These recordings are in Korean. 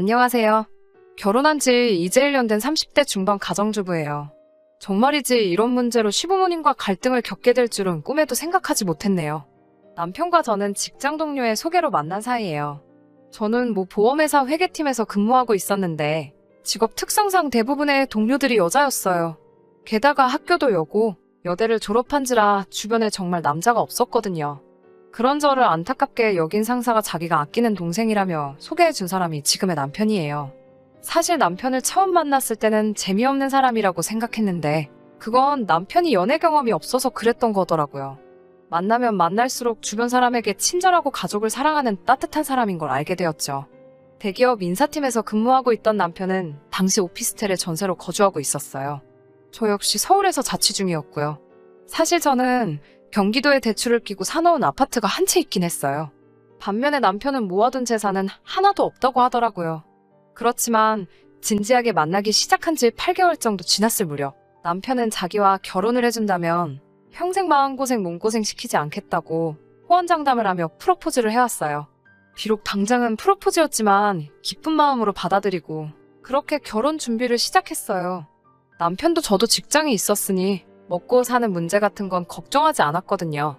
안녕하세요. 결혼한 지 이제 1년 된 30대 중반 가정주부예요. 정말이지 이런 문제로 시부모님과 갈등을 겪게 될 줄은 꿈에도 생각하지 못했네요. 남편과 저는 직장 동료의 소개로 만난 사이예요. 저는 보험회사 회계팀에서 근무하고 있었는데 직업 특성상 대부분의 동료들이 여자였어요. 게다가 학교도 여고, 여대를 졸업한지라 주변에 정말 남자가 없었거든요. 그런 저를 안타깝게 여긴 상사가 자기가 아끼는 동생이라며 소개해준 사람이 지금의 남편이에요. 사실 남편을 처음 만났을 때는 재미없는 사람이라고 생각했는데 그건 남편이 연애 경험이 없어서 그랬던 거더라고요. 만나면 만날수록 주변 사람에게 친절하고 가족을 사랑하는 따뜻한 사람인 걸 알게 되었죠. 대기업 인사팀에서 근무하고 있던 남편은 당시 오피스텔에 전세로 거주하고 있었어요. 저 역시 서울에서 자취 중이었고요. 사실 저는 경기도에 대출을 끼고 사놓은 아파트가 한 채 있긴 했어요. 반면에 남편은 모아둔 재산은 하나도 없다고 하더라고요. 그렇지만 진지하게 만나기 시작한 지 8개월 정도 지났을 무렵 남편은 자기와 결혼을 해준다면 평생 마음고생 몸고생 시키지 않겠다고 호언장담을 하며 프로포즈를 해왔어요. 비록 당장은 프로포즈였지만 기쁜 마음으로 받아들이고 그렇게 결혼 준비를 시작했어요. 남편도 저도 직장이 있었으니 먹고 사는 문제 같은 건 걱정하지 않았거든요.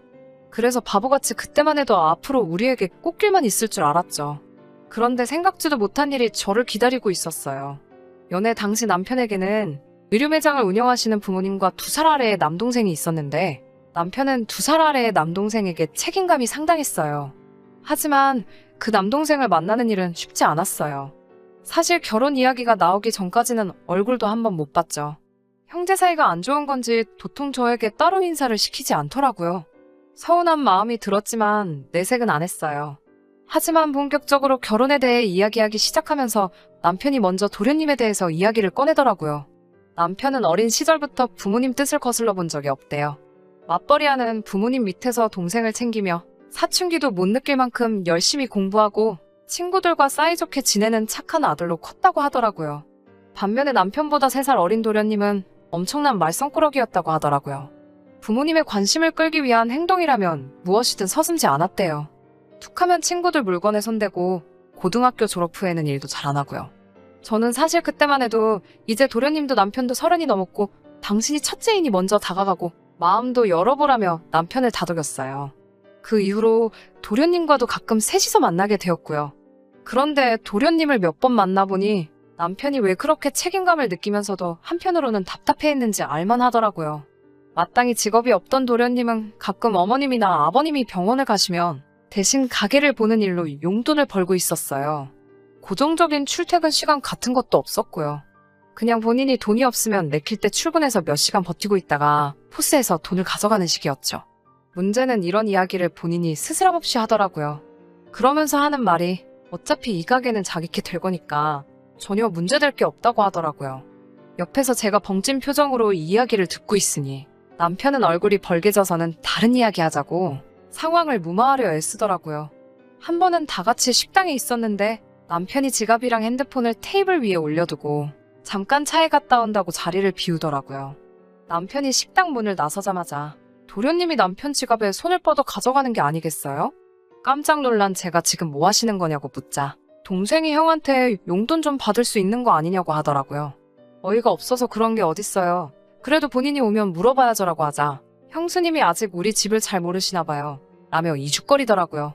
그래서 바보같이 그때만 해도 앞으로 우리에게 꽃길만 있을 줄 알았죠. 그런데 생각지도 못한 일이 저를 기다리고 있었어요. 연애 당시 남편에게는 의류 매장을 운영하시는 부모님과 2살 아래의 남동생이 있었는데 남편은 2살 아래의 남동생에게 책임감이 상당했어요. 하지만 그 남동생을 만나는 일은 쉽지 않았어요. 사실 결혼 이야기가 나오기 전까지는 얼굴도 한번 못 봤죠. 형제 사이가 안 좋은 건지 도통 저에게 따로 인사를 시키지 않더라고요. 서운한 마음이 들었지만 내색은 안 했어요. 하지만 본격적으로 결혼에 대해 이야기하기 시작하면서 남편이 먼저 도련님에 대해서 이야기를 꺼내더라고요. 남편은 어린 시절부터 부모님 뜻을 거슬러 본 적이 없대요. 맞벌이하는 부모님 밑에서 동생을 챙기며 사춘기도 못 느낄 만큼 열심히 공부하고 친구들과 사이좋게 지내는 착한 아들로 컸다고 하더라고요. 반면에 남편보다 3살 어린 도련님은 엄청난 말썽꾸러기였다고 하더라고요. 부모님의 관심을 끌기 위한 행동이라면 무엇이든 서슴지 않았대요. 툭하면 친구들 물건에 손대고 고등학교 졸업 후에는 일도 잘 안 하고요. 저는 사실 그때만 해도 이제 도련님도 남편도 30이 넘었고 당신이 첫째이니 먼저 다가가고 마음도 열어보라며 남편을 다독였어요. 그 이후로 도련님과도 가끔 셋이서 만나게 되었고요. 그런데 도련님을 몇 번 만나보니 남편이 왜 그렇게 책임감을 느끼면서도 한편으로는 답답해했는지 알만하더라고요. 마땅히 직업이 없던 도련님은 가끔 어머님이나 아버님이 병원을 가시면 대신 가게를 보는 일로 용돈을 벌고 있었어요. 고정적인 출퇴근 시간 같은 것도 없었고요. 그냥 본인이 돈이 없으면 내킬 때 출근해서 몇 시간 버티고 있다가 포스에서 돈을 가져가는 식이었죠. 문제는 이런 이야기를 본인이 스스럼 없이 하더라고요. 그러면서 하는 말이 어차피 이 가게는 자기께 될 거니까 전혀 문제될 게 없다고 하더라고요. 옆에서 제가 벙찐 표정으로 이 이야기를 듣고 있으니 남편은 얼굴이 벌개져서는 다른 이야기 하자고 상황을 무마하려 애쓰더라고요. 한 번은 다 같이 식당에 있었는데 남편이 지갑이랑 핸드폰을 테이블 위에 올려두고 잠깐 차에 갔다 온다고 자리를 비우더라고요. 남편이 식당 문을 나서자마자 도련님이 남편 지갑에 손을 뻗어 가져가는 게 아니겠어요? 깜짝 놀란 제가 지금 뭐 하시는 거냐고 묻자 동생이 형한테 용돈 좀 받을 수 있는 거 아니냐고 하더라고요. 어이가 없어서 그런 게 어딨어요. 그래도 본인이 오면 물어봐야죠라고 하자 형수님이 아직 우리 집을 잘 모르시나 봐요 라며 이죽거리더라고요.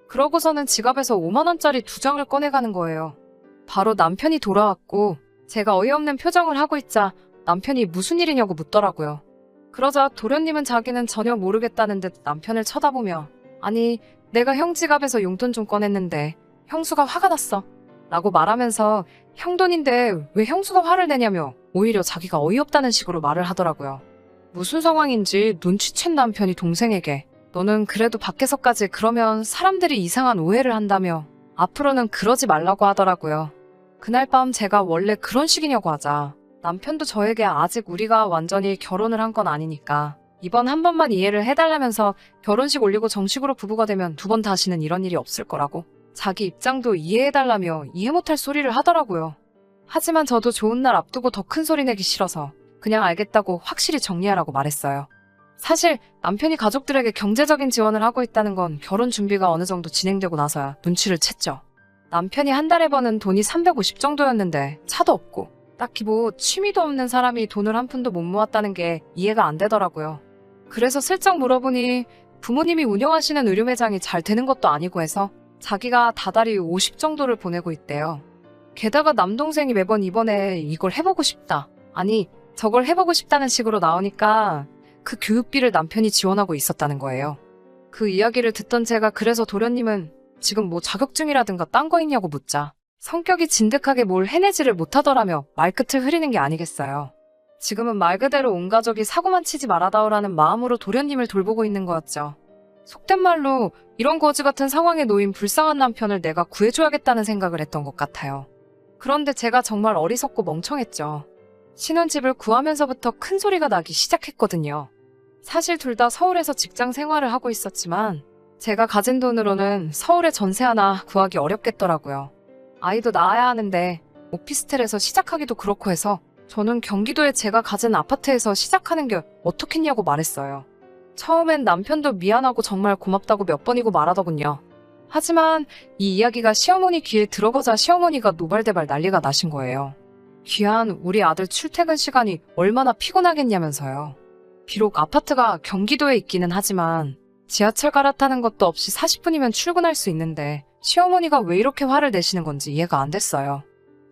그러고서는 지갑에서 5만원짜리 2장을 꺼내가는 거예요. 바로 남편이 돌아왔고 제가 어이없는 표정을 하고 있자 남편이 무슨 일이냐고 묻더라고요. 그러자 도련님은 자기는 전혀 모르겠다는 듯 남편을 쳐다보며 아니 내가 형 지갑에서 용돈 좀 꺼냈는데 형수가 화가 났어 라고 말하면서 형 돈인데 왜 형수가 화를 내냐며 오히려 자기가 어이없다는 식으로 말을 하더라고요. 무슨 상황인지 눈치챈 남편이 동생에게 너는 그래도 밖에서까지 그러면 사람들이 이상한 오해를 한다며 앞으로는 그러지 말라고 하더라고요. 그날 밤 제가 원래 그런 식이냐고 하자 남편도 저에게 아직 우리가 완전히 결혼을 한 건 아니니까 이번 한 번만 이해를 해달라면서 결혼식 올리고 정식으로 부부가 되면 2번 다시는 이런 일이 없을 거라고 자기 입장도 이해해달라며 이해 못할 소리를 하더라고요. 하지만 저도 좋은 날 앞두고 더 큰 소리 내기 싫어서 그냥 알겠다고 확실히 정리하라고 말했어요. 사실 남편이 가족들에게 경제적인 지원을 하고 있다는 건 결혼 준비가 어느 정도 진행되고 나서야 눈치를 챘죠. 남편이 한 달에 버는 돈이 350 정도였는데 차도 없고 딱히 뭐 취미도 없는 사람이 돈을 한 푼도 못 모았다는 게 이해가 안 되더라고요. 그래서 슬쩍 물어보니 부모님이 운영하시는 의류 매장이 잘 되는 것도 아니고 해서 자기가 다달이 50 정도를 보내고 있대요. 게다가 남동생이 매번 이번에 이걸 해보고 싶다, 아니 저걸 해보고 싶다는 식으로 나오니까 그 교육비를 남편이 지원하고 있었다는 거예요. 그 이야기를 듣던 제가 그래서 도련님은 지금 뭐 자격증이라든가 딴 거 있냐고 묻자 성격이 진득하게 뭘 해내지를 못하더라며 말끝을 흐리는 게 아니겠어요. 지금은 말 그대로 온 가족이 사고만 치지 말아다오라는 마음으로 도련님을 돌보고 있는 거였죠. 속된 말로 이런 거지 같은 상황에 놓인 불쌍한 남편을 내가 구해줘야겠다는 생각을 했던 것 같아요. 그런데 제가 정말 어리석고 멍청했죠. 신혼집을 구하면서부터 큰 소리가 나기 시작했거든요. 사실 둘 다 서울에서 직장 생활을 하고 있었지만 제가 가진 돈으로는 서울에 전세 하나 구하기 어렵겠더라고요. 아이도 낳아야 하는데 오피스텔에서 시작하기도 그렇고 해서 저는 경기도에 제가 가진 아파트에서 시작하는 게 어떻겠냐고 말했어요. 처음엔 남편도 미안하고 정말 고맙다고 몇 번이고 말하더군요. 하지만 이 이야기가 시어머니 귀에 들어가자 시어머니가 노발대발 난리가 나신 거예요. 귀한 우리 아들 출퇴근 시간이 얼마나 피곤하겠냐면서요. 비록 아파트가 경기도에 있기는 하지만 지하철 갈아타는 것도 없이 40분이면 출근할 수 있는데 시어머니가 왜 이렇게 화를 내시는 건지 이해가 안 됐어요.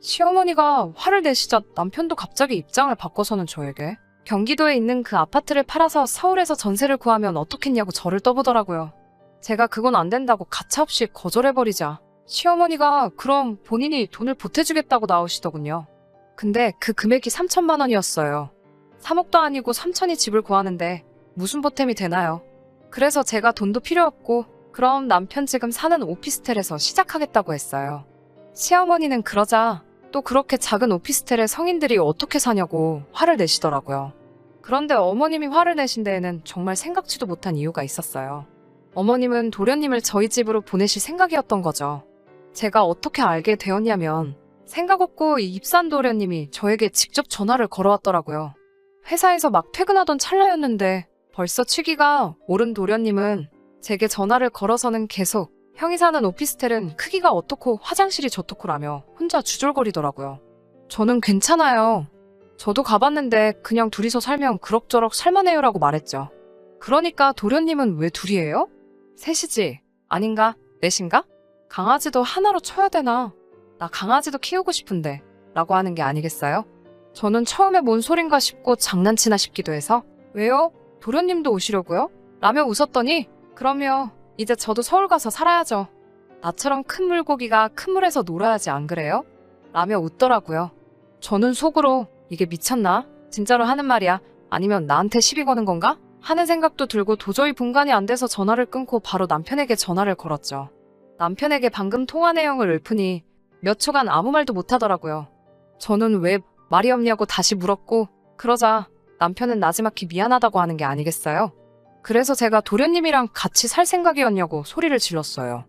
시어머니가 화를 내시자 남편도 갑자기 입장을 바꿔서는 저에게 경기도에 있는 그 아파트를 팔아서 서울에서 전세를 구하면 어떻겠냐고 저를 떠보더라고요. 제가 그건 안 된다고 가차없이 거절해버리자 시어머니가 그럼 본인이 돈을 보태주겠다고 나오시더군요. 근데 그 금액이 3천만 원이었어요. 3억도 아니고 3천이 집을 구하는데 무슨 보탬이 되나요? 그래서 제가 돈도 필요 없고 그럼 남편 지금 사는 오피스텔에서 시작하겠다고 했어요. 시어머니는 그러자 또 그렇게 작은 오피스텔에 성인들이 어떻게 사냐고 화를 내시더라고요. 그런데 어머님이 화를 내신 데에는 정말 생각지도 못한 이유가 있었어요. 어머님은 도련님을 저희 집으로 보내실 생각이었던 거죠. 제가 어떻게 알게 되었냐면 생각 없고 이 입산 도련님이 저에게 직접 전화를 걸어왔더라고요. 회사에서 막 퇴근하던 찰나였는데 벌써 취기가 오른 도련님은 제게 전화를 걸어서는 계속 형이 사는 오피스텔은 크기가 어떻고 화장실이 저떻고라며 혼자 주절거리더라고요. 저는 괜찮아요. 저도 가봤는데 그냥 둘이서 살면 그럭저럭 살만해요라고 말했죠. 그러니까 도련님은 왜 둘이에요? 셋이지. 아닌가? 넷인가? 강아지도 하나로 쳐야 되나? 나 강아지도 키우고 싶은데 라고 하는 게 아니겠어요? 저는 처음에 뭔 소린가 싶고 장난치나 싶기도 해서 왜요? 도련님도 오시려고요? 라며 웃었더니 그럼요. 이제 저도 서울 가서 살아야죠. 나처럼 큰 물고기가 큰 물에서 놀아야지 안 그래요? 라며 웃더라고요. 저는 속으로 이게 미쳤나? 진짜로 하는 말이야? 아니면 나한테 시비 거는 건가? 하는 생각도 들고 도저히 분간이 안 돼서 전화를 끊고 바로 남편에게 전화를 걸었죠. 남편에게 방금 통화 내용을 읊으니 몇 초간 아무 말도 못하더라고요. 저는 왜 말이 없냐고 다시 물었고 그러자 남편은 나지막히 미안하다고 하는 게 아니겠어요? 그래서 제가 도련님이랑 같이 살 생각이었냐고 소리를 질렀어요.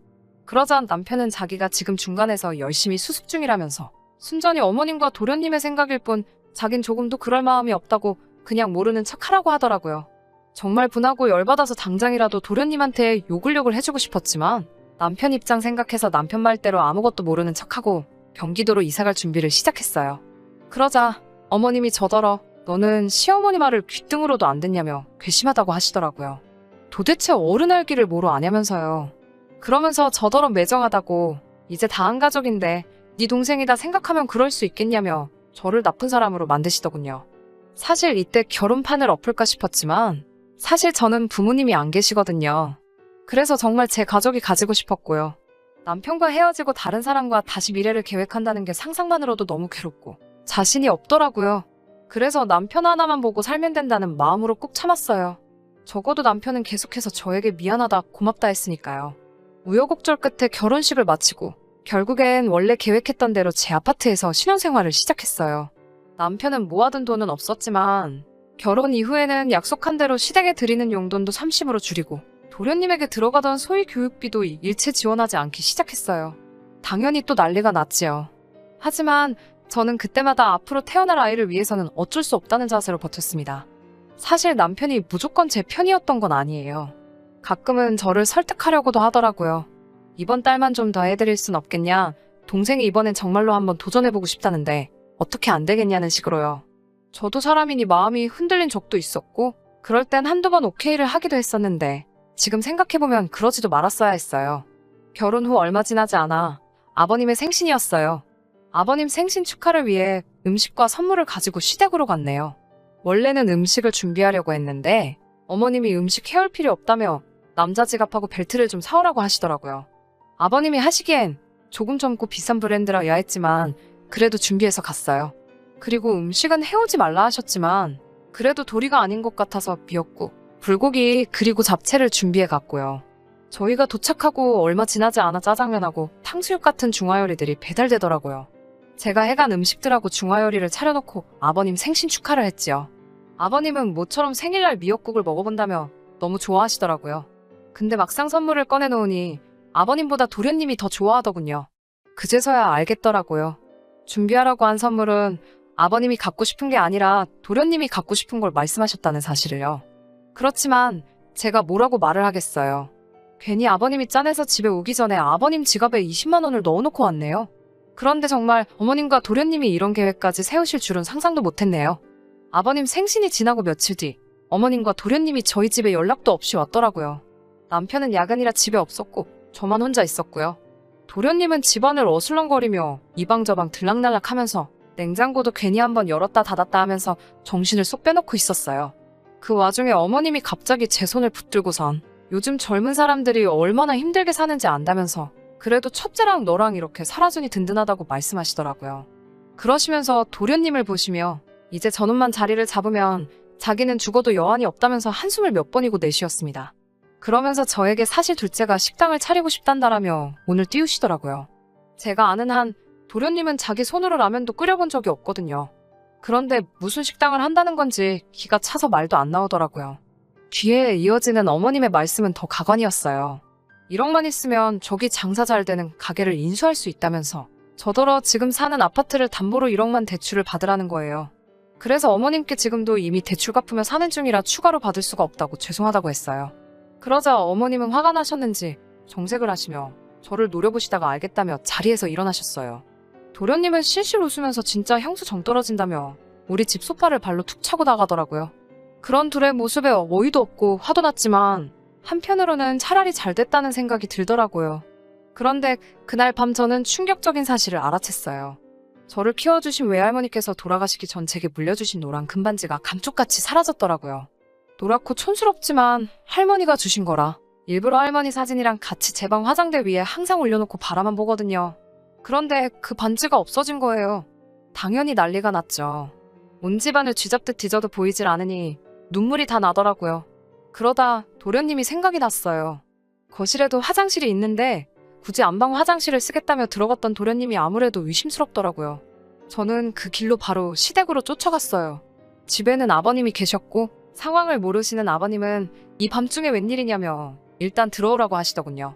그러자 남편은 자기가 지금 중간에서 열심히 수습 중이라면서 순전히 어머님과 도련님의 생각일 뿐 자긴 조금도 그럴 마음이 없다고 그냥 모르는 척하라고 하더라고요. 정말 분하고 열받아서 당장이라도 도련님한테 욕을 해주고 싶었지만 남편 입장 생각해서 남편 말대로 아무것도 모르는 척하고 경기도로 이사갈 준비를 시작했어요. 그러자 어머님이 저더러 너는 시어머니 말을 귓등으로도 안 듣냐며 괘씸하다고 하시더라고요. 도대체 어른 알기를 뭐로 아냐면서요. 그러면서 저더러 매정하다고 이제 다 한 가족인데 네 동생이다 생각하면 그럴 수 있겠냐며 저를 나쁜 사람으로 만드시더군요. 사실 이때 결혼판을 엎을까 싶었지만 사실 저는 부모님이 안 계시거든요. 그래서 정말 제 가족이 가지고 싶었고요. 남편과 헤어지고 다른 사람과 다시 미래를 계획한다는 게 상상만으로도 너무 괴롭고 자신이 없더라고요. 그래서 남편 하나만 보고 살면 된다는 마음으로 꾹 참았어요. 적어도 남편은 계속해서 저에게 미안하다 고맙다 했으니까요. 우여곡절 끝에 결혼식을 마치고 결국엔 원래 계획했던 대로 제 아파트에서 신혼생활을 시작했어요. 남편은 모아둔 돈은 없었지만 결혼 이후에는 약속한 대로 시댁에 드리는 용돈도 30으로 줄이고 도련님에게 들어가던 소위 교육비도 일체 지원하지 않기 시작했어요. 당연히 또 난리가 났지요. 하지만 저는 그때마다 앞으로 태어날 아이를 위해서는 어쩔 수 없다는 자세로 버텼습니다. 사실 남편이 무조건 제 편이었던 건 아니에요. 가끔은 저를 설득하려고도 하더라고요. 이번 달만 좀 더 해드릴 순 없겠냐? 동생이 이번엔 정말로 한번 도전해보고 싶다는데 어떻게 안 되겠냐는 식으로요. 저도 사람이니 마음이 흔들린 적도 있었고 그럴 땐 한두 번 오케이를 하기도 했었는데 지금 생각해보면 그러지도 말았어야 했어요. 결혼 후 얼마 지나지 않아 아버님의 생신이었어요. 아버님 생신 축하를 위해 음식과 선물을 가지고 시댁으로 갔네요. 원래는 음식을 준비하려고 했는데 어머님이 음식 해올 필요 없다며 남자 지갑하고 벨트를 좀 사오라고 하시더라고요. 아버님이 하시기엔 조금 젊고 비싼 브랜드라야 했지만 그래도 준비해서 갔어요. 그리고 음식은 해오지 말라 하셨지만 그래도 도리가 아닌 것 같아서 미역국, 불고기 그리고 잡채를 준비해 갔고요. 저희가 도착하고 얼마 지나지 않아 짜장면하고 탕수육 같은 중화요리들이 배달되더라고요. 제가 해간 음식들하고 중화요리를 차려놓고 아버님 생신 축하를 했지요. 아버님은 모처럼 생일날 미역국을 먹어본다며 너무 좋아하시더라고요. 근데 막상 선물을 꺼내놓으니 아버님보다 도련님이 더 좋아하더군요. 그제서야 알겠더라고요. 준비하라고 한 선물은 아버님이 갖고 싶은 게 아니라 도련님이 갖고 싶은 걸 말씀하셨다는 사실을요. 그렇지만 제가 뭐라고 말을 하겠어요. 괜히 아버님이 짠해서 집에 오기 전에 아버님 지갑에 20만 원을 넣어놓고 왔네요. 그런데 정말 어머님과 도련님이 이런 계획까지 세우실 줄은 상상도 못했네요. 아버님 생신이 지나고 며칠 뒤 어머님과 도련님이 저희 집에 연락도 없이 왔더라고요. 남편은 야근이라 집에 없었고 저만 혼자 있었고요. 도련님은 집안을 어슬렁거리며 이방저방 들락날락하면서 냉장고도 괜히 한번 열었다 닫았다 하면서 정신을 쏙 빼놓고 있었어요. 그 와중에 어머님이 갑자기 제 손을 붙들고선 요즘 젊은 사람들이 얼마나 힘들게 사는지 안다면서 그래도 첫째랑 너랑 이렇게 살아주니 든든하다고 말씀하시더라고요. 그러시면서 도련님을 보시며 이제 저놈만 자리를 잡으면 자기는 죽어도 여한이 없다면서 한숨을 몇 번이고 내쉬었습니다. 그러면서 저에게 사실 둘째가 식당을 차리고 싶단다라며 오늘 띄우시더라고요. 제가 아는 한 도련님은 자기 손으로 라면도 끓여본 적이 없거든요. 그런데 무슨 식당을 한다는 건지 기가 차서 말도 안 나오더라고요. 뒤에 이어지는 어머님의 말씀은 더 가관이었어요. 1억만 있으면 저기 장사 잘 되는 가게를 인수할 수 있다면서 저더러 지금 사는 아파트를 담보로 1억만 대출을 받으라는 거예요. 그래서 어머님께 지금도 이미 대출 갚으며 사는 중이라 추가로 받을 수가 없다고 죄송하다고 했어요. 그러자 어머님은 화가 나셨는지 정색을 하시며 저를 노려보시다가 알겠다며 자리에서 일어나셨어요. 도련님은 실실 웃으면서 진짜 향수 정 떨어진다며 우리 집 소파를 발로 툭 차고 나가더라고요. 그런 둘의 모습에 어이도 없고 화도 났지만 한편으로는 차라리 잘 됐다는 생각이 들더라고요. 그런데 그날 밤 저는 충격적인 사실을 알아챘어요. 저를 키워주신 외할머니께서 돌아가시기 전 제게 물려주신 노란 금반지가 감쪽같이 사라졌더라고요. 노랗고 촌스럽지만 할머니가 주신 거라 일부러 할머니 사진이랑 같이 제 방 화장대 위에 항상 올려놓고 바라만 보거든요. 그런데 그 반지가 없어진 거예요. 당연히 난리가 났죠. 온 집안을 쥐잡듯 뒤져도 보이질 않으니 눈물이 다 나더라고요. 그러다 도련님이 생각이 났어요. 거실에도 화장실이 있는데 굳이 안방 화장실을 쓰겠다며 들어갔던 도련님이 아무래도 의심스럽더라고요. 저는 그 길로 바로 시댁으로 쫓아갔어요. 집에는 아버님이 계셨고 상황을 모르시는 아버님은 이 밤중에 웬일이냐며 일단 들어오라고 하시더군요.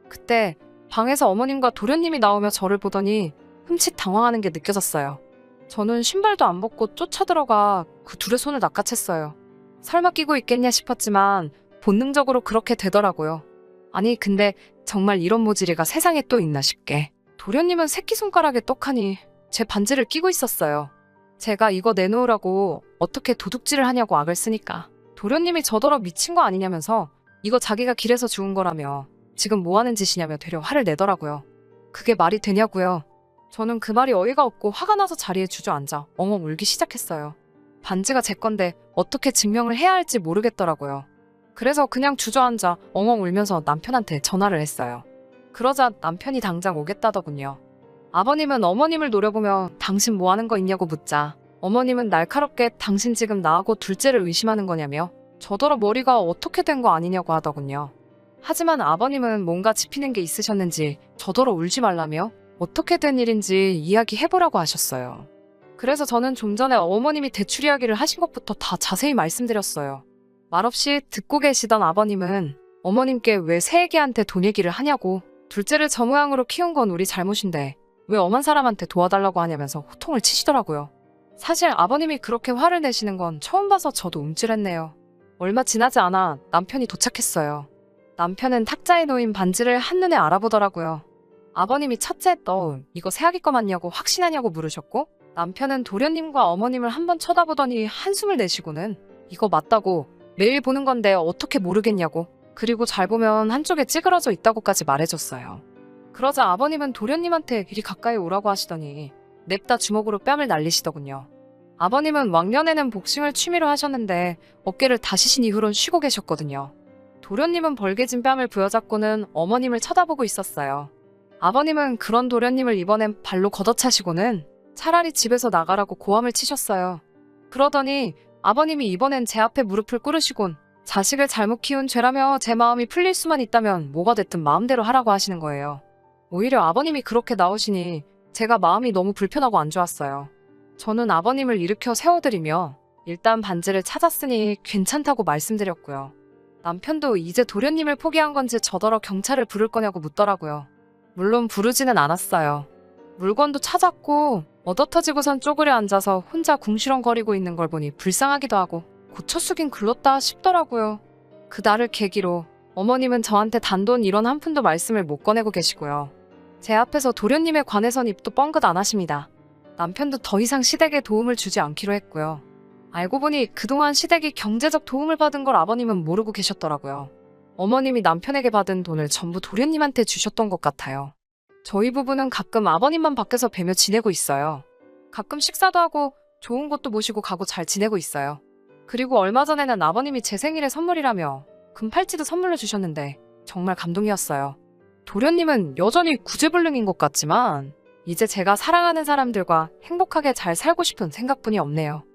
그때 방에서 어머님과 도련님이 나오며 저를 보더니 흠칫 당황하는 게 느껴졌어요. 저는 신발도 안 벗고 쫓아들어가 그 둘의 손을 낚아챘어요. 설마 끼고 있겠냐 싶었지만 본능적으로 그렇게 되더라고요. 아니 근데 정말 이런 모질이가 세상에 또 있나 싶게 도련님은 새끼손가락에 떡하니 제 반지를 끼고 있었어요. 제가 이거 내놓으라고 어떻게 도둑질을 하냐고 악을 쓰니까 도련님이 저더러 미친 거 아니냐면서 이거 자기가 길에서 주운 거라며 지금 뭐 하는 짓이냐며 되려 화를 내더라고요. 그게 말이 되냐고요. 저는 그 말이 어이가 없고 화가 나서 자리에 주저앉아 엉엉 울기 시작했어요. 반지가 제 건데 어떻게 증명을 해야 할지 모르겠더라고요. 그래서 그냥 주저앉아 엉엉 울면서 남편한테 전화를 했어요. 그러자 남편이 당장 오겠다더군요. 아버님은 어머님을 노려보며 당신 뭐 하는 거 있냐고 묻자 어머님은 날카롭게 당신 지금 나하고 둘째를 의심하는 거냐며 저더러 머리가 어떻게 된 거 아니냐고 하더군요. 하지만 아버님은 뭔가 짚히는 게 있으셨는지 저더러 울지 말라며 어떻게 된 일인지 이야기해보라고 하셨어요. 그래서 저는 좀 전에 어머님이 대출 이야기를 하신 것부터 다 자세히 말씀드렸어요. 말없이 듣고 계시던 아버님은 어머님께 왜 새애기한테 돈 얘기를 하냐고 둘째를 저 모양으로 키운 건 우리 잘못인데 왜 엄한 사람한테 도와달라고 하냐면서 호통을 치시더라고요. 사실 아버님이 그렇게 화를 내시는 건 처음 봐서 저도 움찔했네요. 얼마 지나지 않아 남편이 도착했어요. 남편은 탁자에 놓인 반지를 한눈에 알아보더라고요. 아버님이 첫째 너 이거 새아기 거 맞냐고 확신하냐고 물으셨고, 남편은 도련님과 어머님을 한번 쳐다보더니 한숨을 내쉬고는 이거 맞다고, 매일 보는 건데 어떻게 모르겠냐고, 그리고 잘 보면 한쪽에 찌그러져 있다고까지 말해줬어요. 그러자 아버님은 도련님한테 이리 가까이 오라고 하시더니 냅다 주먹으로 뺨을 날리시더군요. 아버님은 왕년에는 복싱을 취미로 하셨는데 어깨를 다치신 이후론 쉬고 계셨거든요. 도련님은 벌개진 뺨을 부여잡고는 어머님을 쳐다보고 있었어요. 아버님은 그런 도련님을 이번엔 발로 걷어차시고는 차라리 집에서 나가라고 고함을 치셨어요. 그러더니 아버님이 이번엔 제 앞에 무릎을 꿇으시곤 자식을 잘못 키운 죄라며 제 마음이 풀릴 수만 있다면 뭐가 됐든 마음대로 하라고 하시는 거예요. 오히려 아버님이 그렇게 나오시니 제가 마음이 너무 불편하고 안 좋았어요. 저는 아버님을 일으켜 세워드리며 일단 반지를 찾았으니 괜찮다고 말씀드렸고요. 남편도 이제 도련님을 포기한 건지 저더러 경찰을 부를 거냐고 묻더라고요. 물론 부르지는 않았어요. 물건도 찾았고 얻어터지고선 쪼그려 앉아서 혼자 궁시렁거리고 있는 걸 보니 불쌍하기도 하고 고쳐 쓰긴 글렀다 싶더라고요. 그날을 계기로 어머님은 저한테 단돈 1원 한 푼도 말씀을 못 꺼내고 계시고요. 제 앞에서 도련님에 관해선 입도 뻥긋 안 하십니다. 남편도 더 이상 시댁에 도움을 주지 않기로 했고요. 알고 보니 그동안 시댁이 경제적 도움을 받은 걸 아버님은 모르고 계셨더라고요. 어머님이 남편에게 받은 돈을 전부 도련님한테 주셨던 것 같아요. 저희 부부는 가끔 아버님만 밖에서 뵈며 지내고 있어요. 가끔 식사도 하고 좋은 곳도 모시고 가고 잘 지내고 있어요. 그리고 얼마 전에는 아버님이 제 생일에 선물이라며 금팔찌도 선물로 주셨는데 정말 감동이었어요. 도련님은 여전히 구제불능인 것 같지만 이제 제가 사랑하는 사람들과 행복하게 잘 살고 싶은 생각뿐이 없네요.